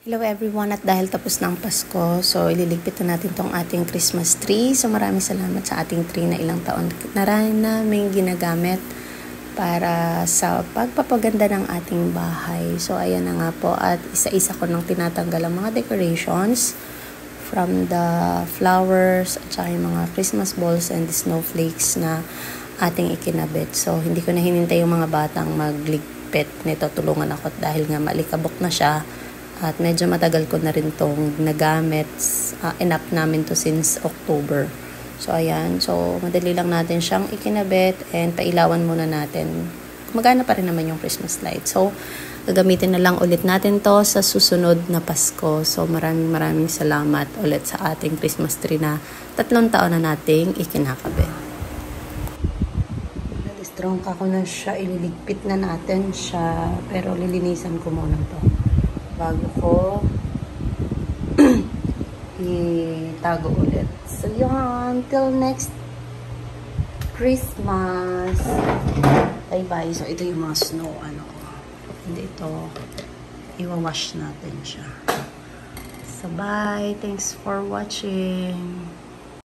Hello everyone, at dahil tapos na ang Pasko, so ililigpit na natin tong ating Christmas tree. So maraming salamat sa ating tree na ilang taon na rin namin ginagamit para sa pagpapaganda ng ating bahay. So ayan na nga po, at isa-isa ko nang tinatanggal ang mga decorations from the flowers at saka yung mga Christmas balls and the snowflakes na ating ikinabit. So hindi ko na hinintay yung mga batang magligpit nito, tulungan ako dahil nga malikabok na siya. At medyo matagal ko na rin itong nagamit. Enough namin to since October. So, ayan. So, madali lang natin siyang ikinabit and pailawan muna natin. Magana pa rin naman yung Christmas light. So, gagamitin na lang ulit natin to sa susunod na Pasko. So, maraming salamat ulit sa ating Christmas tree na 3 taon na nating ikinakabit. Strong ka ko na siya. Ililigpit na natin siya. Pero lilinisan ko muna to bago ko itago ulit. So, yun. Till next Christmas. Bye-bye. So, ito yung mga snow. Hindi ito. Iwawash natin siya. So, bye. Thanks for watching.